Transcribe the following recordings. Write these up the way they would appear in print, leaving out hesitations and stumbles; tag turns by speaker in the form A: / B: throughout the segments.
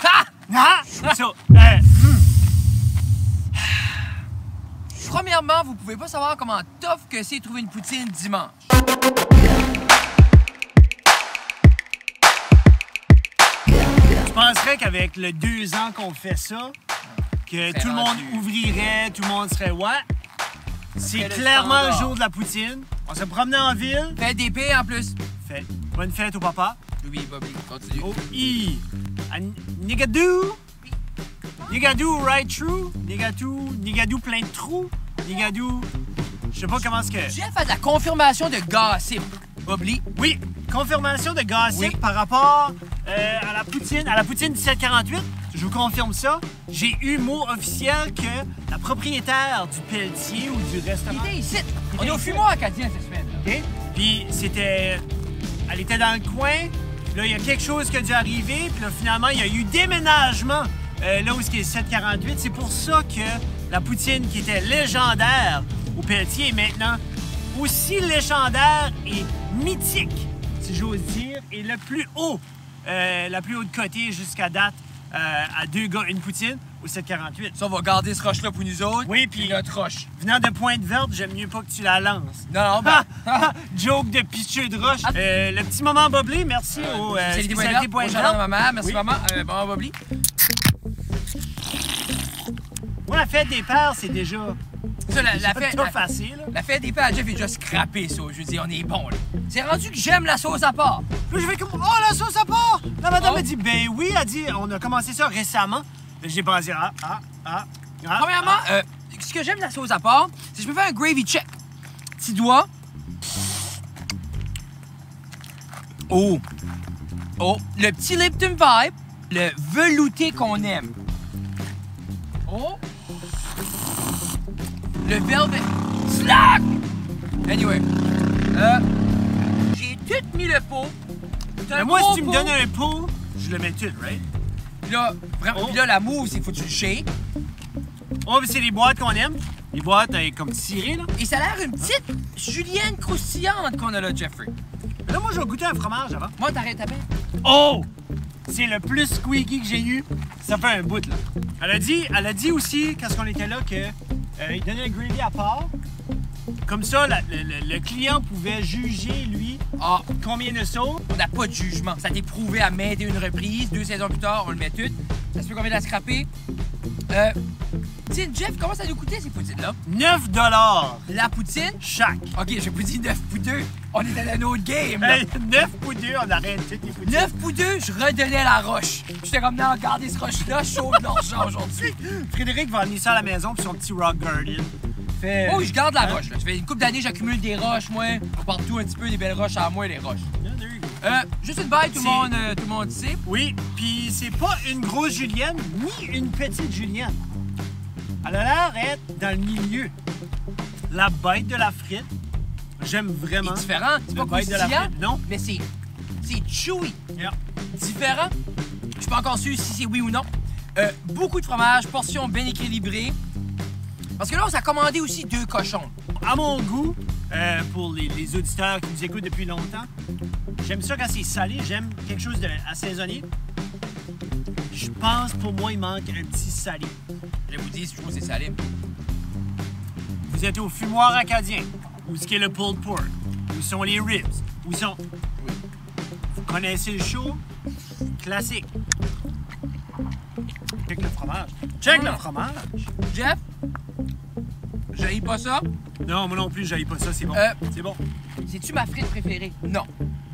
A: Ha!
B: Ah! So,
A: Premièrement, vous pouvez pas savoir comment tough que c'est de trouver une poutine dimanche.
B: je penserais qu'avec le 2 ans qu'on fait ça, que tout le monde ouvrirait, tout le monde serait ouais. C'est clairement le jour de la poutine. On se promenait en ville.
A: Fête d'épée en plus.
B: Fait bonne fête au papa.
A: Oui, Bobby, continue.
B: Oh, Nigadoo! Nigadoo right true? Nigadoo plein de trous? Nigadoo... Je sais pas comment est-ce que...
A: Jeff a de la confirmation de gossip. Bobby.
B: Oui, confirmation de gossip
A: Oui.
B: par rapport à la poutine 1748. Je vous confirme ça. J'ai eu mot officiel que la propriétaire du Pelletier ou du
A: Il
B: restaurant...
A: était ici. On est au fumoir acadien cette semaine.
B: OK? Puis c'était... Elle était dans le coin. Puis là, il y a quelque chose qui a dû arriver. Puis là, finalement, il y a eu déménagement là où est 748. C'est pour ça que la poutine qui était légendaire au Pelletier est maintenant aussi légendaire et mythique, si j'ose dire, et le plus haut, la plus haute cotée jusqu'à date à 2 gars, une poutine au 748.
A: Ça, on va garder ce roche-là pour nous autres.
B: Oui, puis
A: notre roche.
B: venant de Pointe-Verte, j'aime mieux pas que tu la lances.
A: Non, ben...
B: Joke de pitcheux de roche. Le petit moment boblé, merci au spécialité Pointe-Verte.
A: Maman, merci
B: Oui.
A: maman. Bon, Bobby.
B: Moi, la fête des pères, c'est déjà
A: Ça, la fête...
B: pas facile.
A: La fête des pères à Jeff est déjà scrappé, ça. Je veux dire, on est bon, là. C'est rendu que j'aime la sauce à part.
B: Puis je vais comme, oh, la sauce à part! La madame m'a dit, ben oui, elle dit, on a commencé ça récemment. J'ai pensé,
A: Premièrement, ce que j'aime de la sauce à part, c'est que je peux faire un gravy check. Petit doigt. Oh! Oh! Le petit Lipton vibe. Le velouté qu'on aime. Oh! Le velvet. Slack! Anyway. J'ai tout mis le pot. C'est un
B: Mais moi,
A: gros
B: si tu me
A: pot.
B: donnes un pot, je le mets tout, right?
A: Puis là, vraiment,
B: Oh.
A: puis là, la move, c'est qu'il faut que tu le shakes.
B: Oh, mais c'est les boîtes qu'on aime. Les boîtes comme tirées, là.
A: Et ça a l'air une petite julienne croustillante qu'on a là, Jeffrey.
B: Là, moi, je vais goûter un fromage avant.
A: Moi, t'arrêtes à peine.
B: Oh! C'est le plus squeaky que j'ai eu. Ça fait un bout, là. Elle a dit aussi, quand on était là, que il donnait le gravy à part. Comme ça, le client pouvait juger, lui,
A: Ah,
B: combien de sauce.
A: on n'a pas de jugement. Ça a été prouvé à maintes et une reprise. 2 saisons plus tard, on le met tout. Ça se peut qu'on vient de la scraper. Tiens, Jeff, comment ça nous coûtait ces poutines-là?
B: 9
A: La poutine?
B: chaque.
A: OK, j'ai pas dit 9 pouteux. On est dans un autre game, là.
B: Hey, 9 pour 2, on arrête toutes les poutines.
A: 9 pouteux, je redonnais la roche. J'étais comme, non, regardez ce roche-là, chaud de l'argent aujourd'hui.
B: Frédéric va amener ça à la maison pour son petit rock garden. Fait...
A: Oh, je garde la roche, là. Ça fait une couple d'années, j'accumule des roches, moi. Partout un petit peu, des belles roches à moi, les roches.
B: Yeah, there you go.
A: Juste une baille, tout le monde sait.
B: Oui, puis c'est pas une grosse julienne ni une petite julienne. Elle a l'air d'être dans le milieu. La bête de la frite, j'aime vraiment.
A: C'est différent, c'est pas
B: Le bite de la
A: croustillant,
B: frite, non.
A: mais c'est chewy.
B: Yeah.
A: Différent. Je suis pas encore sûr si c'est oui ou non. Beaucoup de fromage, portion bien équilibrée. Parce que là, on s'est commandé aussi 2 cochons.
B: À mon goût, pour les auditeurs qui nous écoutent depuis longtemps, j'aime ça quand c'est salé, j'aime quelque chose d'assaisonné. Je pense, pour moi, il manque un petit salé.
A: Je vais vous dire si je trouve que c'est salé.
B: Vous êtes au fumoir acadien, où ce qui est le pulled pork, où sont les ribs, où sont... Vous connaissez le show? Classique. Check le fromage. Check le fromage.
A: Jeff, j'haïs pas ça.
B: Non, moi non plus, j'aille pas ça, c'est bon. C'est bon.
A: C'est-tu ma frite préférée? Non.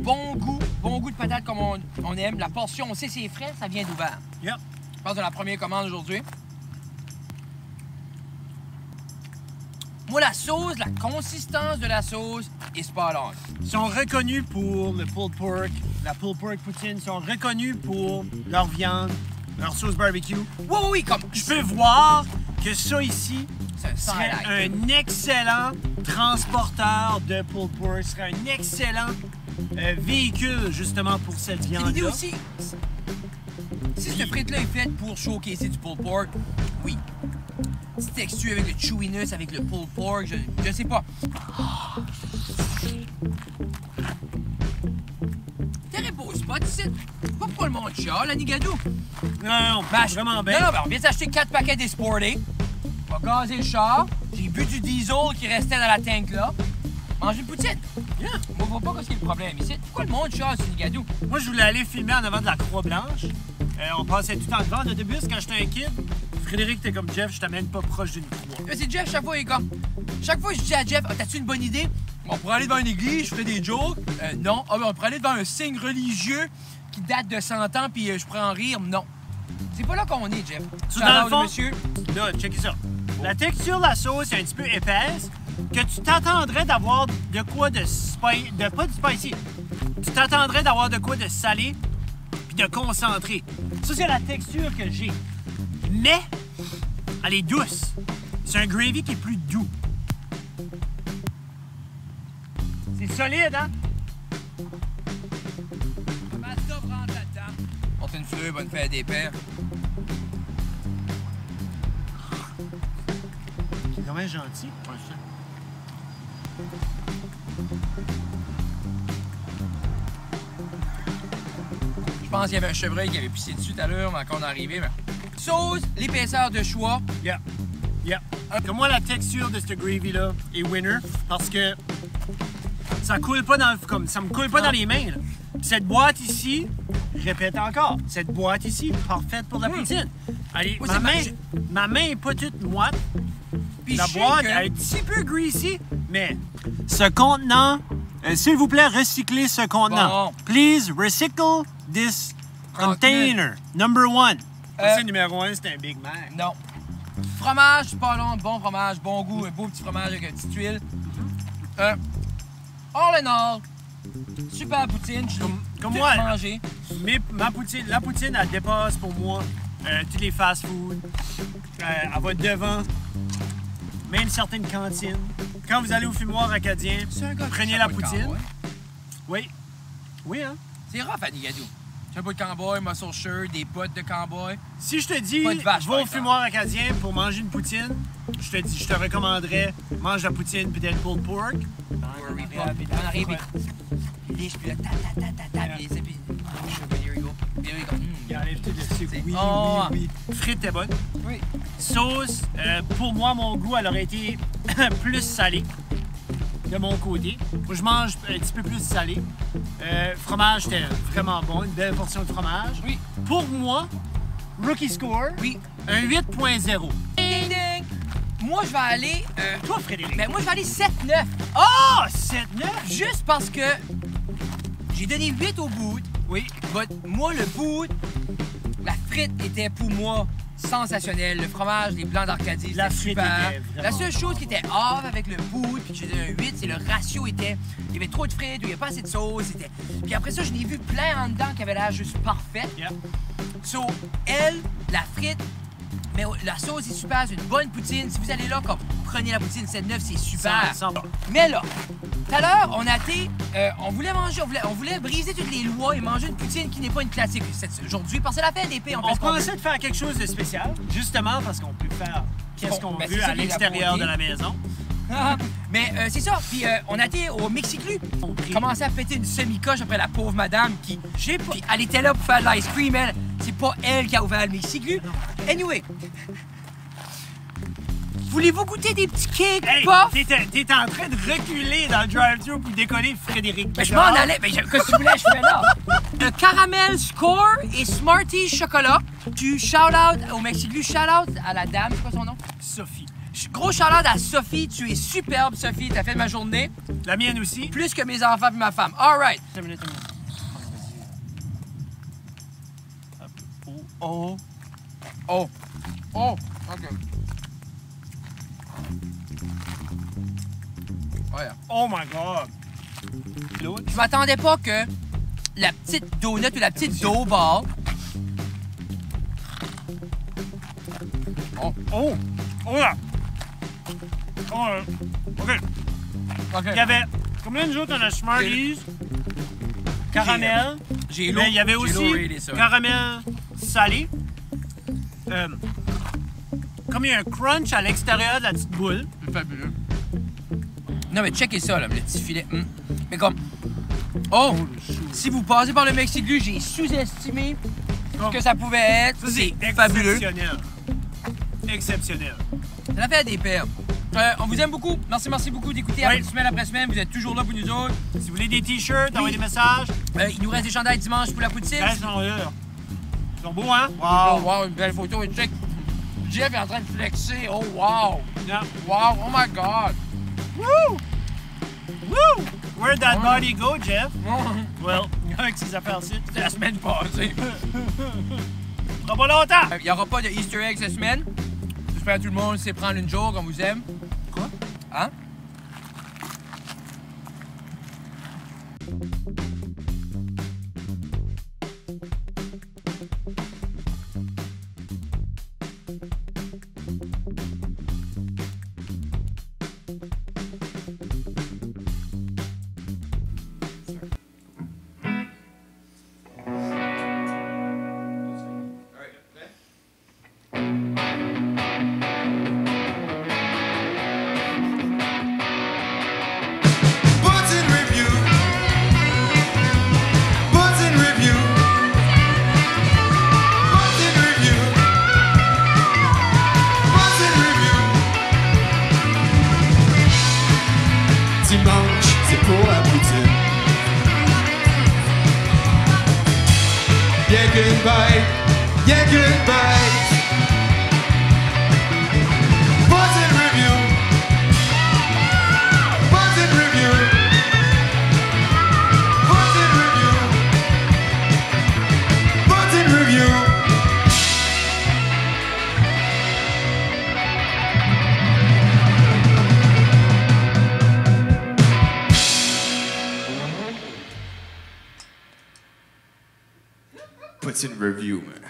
A: Bon goût de patate comme on aime. La portion, on sait c'est frais, ça vient d'ouvert.
B: Yep.
A: Je pense de la première commande aujourd'hui. Moi, la sauce, la consistance de la sauce est spot on.
B: Ils sont reconnus pour le pulled pork, la pulled pork poutine. Ils sont reconnus pour leur viande, leur sauce barbecue.
A: Oui, comme...
B: Je peux voir que ça ici
A: C'est un
B: serait
A: highlight.
B: un excellent transporteur de pulled pork, serait un excellent véhicule justement pour cette
A: L'idée
B: viande-là.
A: aussi, si cette frite-là est faite pour showcaser du pulled pork, oui. Petite texture avec le chewiness, avec le pulled pork, je sais pas. Terrible beau spot ici. pas pourquoi le monde chiale, la Nigadou.
B: Non, vraiment bien.
A: Non, on vient d'acheter 4 paquets des Sporty. On va gazer le char. J'ai bu du diesel qui restait dans la tank là. Manger une poutine. Yeah. On voit pas ce qui est le problème ici. Pourquoi le monde chiale sur Nigadou?
B: Moi, je voulais aller filmer en avant de la Croix-Blanche. On passait tout le temps devant. Au début, quand j'étais un kid, Frédéric était comme Jeff, je t'amène pas proche d'une croix.
A: C'est Jeff, chaque fois, il est comme. Chaque fois, je dis à Jeff, t'as-tu une bonne idée? On pourrait aller devant une église, je ferais des jokes. Non. Ah, ben, on pourrait aller devant un signe religieux qui date de 100 ans, puis je pourrais en rire. Non. C'est pas là qu'on est, Jeff.
B: Dans le fond,
A: monsieur.
B: Là, checkez ça. La texture de la sauce est un petit peu épaisse, que tu t'attendrais d'avoir de quoi de pas de spicy. Tu t'attendrais d'avoir de quoi de salé, puis de concentré. Ça, c'est la texture que j'ai. Mais, elle est douce. C'est un gravy qui est plus doux. C'est solide, hein?
A: Mazda rentre là-dedans. Monte une fleur, bonne fête des pères.
B: C'est quand même gentil.
A: Je pense qu'il y avait un chevreuil qui avait pissé dessus tout à l'heure, mais quand on est arrivé. Mais... Sauce, l'épaisseur de choix.
B: Yeah. Comme moi, la texture de ce gravy-là est winner parce que ça coule pas dans ça me coule pas dans les mains. Là. Cette boîte ici, je répète encore, cette boîte ici, parfaite pour la poutine. Allez,
A: Oui,
B: ma main est pas toute moite.
A: Puis
B: La boîte est un petit peu greasy, mais ce contenant, s'il vous plaît, recyclez ce contenant.
A: Bon.
B: Please recycle this container. Number 1.
A: C'est
B: numéro 1, c'est un Big Mac.
A: Non. Fromage, c'est pas long, bon fromage, bon goût, un beau petit fromage avec une petite tuile. All in all, super poutine, je l'ai
B: Comme
A: tout
B: moi,
A: mangé.
B: Mais la poutine, elle dépasse pour moi tous les fast-food. Elle va devant même certaines cantines. Quand vous allez au fumoir acadien, prenez la poutine. Oui. Oui, hein?
A: C'est rough à Nigadou. C'est un bout de cowboy, muscle shirt, des bottes de cowboy.
B: Si je te dis,
A: Pas de vache,
B: va
A: par
B: au fumoir acadien pour manger une poutine, je te recommanderais, mange la poutine puis peut-être pulled pork.
A: On arrive, il lèche, puis là, puis here we go.
B: Il enlève tout dessus. Oui,
A: Oh.
B: oui. Frites est bonne.
A: Oui.
B: Sauce, pour moi, mon goût, elle aurait été plus salée de mon côté. Moi, je mange un petit peu plus salé. Fromage, c'était vraiment bon, une belle portion de fromage.
A: Oui.
B: Pour moi, rookie score,
A: Oui.
B: un 8.0.
A: Ding ding! Moi, je vais aller.
B: Toi, Frédéric.
A: Ben, moi, je vais aller 7-9.
B: Oh! 7-9?
A: Juste parce que j'ai donné 8 au bout.
B: Oui.
A: But moi, le bout, la frite était pour moi sensationnelle. Le fromage, les blancs d'Arcadie,
B: La
A: c'était
B: frite
A: super.
B: était vraiment
A: La seule chose qui était off avec le bout, puis que j'ai donné un 8, c'est le ratio était. Il y avait trop de frites, ou il n'y avait pas assez de sauce. Puis après ça, je n'ai vu plein en dedans qui avaient l'air juste parfait.
B: Yeah.
A: So, elle, la frite, mais la sauce est super, c'est une bonne poutine. Si vous allez là, comme prenez la poutine 7-9, c'est super.
B: Ça va.
A: Mais là, tout à l'heure, on a été. On voulait manger, on voulait briser toutes les lois et manger une poutine qui n'est pas une classique aujourd'hui. Parce que la fête d'épée,
B: On pensait de faire quelque chose de spécial, justement parce qu'on peut faire qu'est-ce qu'on
A: Ben,
B: veut
A: c'est ça
B: à
A: qui est la
B: l'extérieur de
A: beauté.
B: la maison.
A: Mais c'est ça. Puis on a été au Mexiclu. On commençait à péter une semi-coche après la pauvre madame qui. Puis elle était là pour faire de l'ice cream, elle. C'est pas elle qui a ouvert le Mexiclu. Anyway. Voulez-vous goûter des petits cakes,
B: Hey,
A: puff?
B: t'es en train de reculer dans le drive-thru pour décoller Frédéric.
A: Ben, je m'en allais. Ben, qu'est-ce que tu voulais, je fais là? Caramel Score et Smarties Chocolat. Tu shout-out au Mexiclu. Shout-out à la dame, c'est quoi son nom?
B: Sophie.
A: Gros shout-out à Sophie. Tu es superbe, Sophie. T'as fait ma journée.
B: La mienne aussi.
A: Plus que mes enfants et ma femme. All right.
B: Une minute. Oh.
A: Oh. Oh. OK. Ouais.
B: Oh my God. L'autre.
A: Je m'attendais pas que la petite donut ou la petite dough ball.
B: Oh. Oh. Oh là. Oh là. OK.
A: OK.
B: Il y avait, comme là, nous autres, on a Smarties, caramel.
A: J'ai
B: Mais il y avait
A: j'ai
B: aussi
A: low-rated ça.
B: caramel salé. Comme il y a un crunch à l'extérieur de la petite boule.
A: C'est fabuleux. Non, mais checkez ça, là, le petit filet. Mais comme, Oh! Si vous passez par le Mexiglu, j'ai sous-estimé ce que ça pouvait être.
B: Ça, c'est
A: fabuleux.
B: exceptionnel. Exceptionnel.
A: Ça fait des paires. On vous aime beaucoup. Merci beaucoup d'écouter semaine après semaine. Vous êtes toujours là pour nous autres.
B: Si vous voulez des t-shirts, envoyez des messages.
A: Il nous reste des chandails dimanche pour la poutine.
B: Ils sont là. Ils sont beaux, hein?
A: Oh,
B: Wow!
A: wow, une belle photo. Et check. Jeff est en train de flexer. Oh, wow!
B: Yeah.
A: Wow, oh my God!
B: Woo! Woo! Where'd that body go, Jeff? Well, avec ses affaires-ci.
A: C'était la semaine passée.
B: Pas pas longtemps!
A: Il n'y aura pas de Easter egg cette semaine. J'espère que tout le monde sait prendre une joke. On vous aime.
B: Quoi?
A: Hein?
C: Dimanche, c'est pour la poutine. Yeah, good bite. Yeah, good bite. Poutine review. Poutine review. Poutine review. Poutine review. Poutine review, man.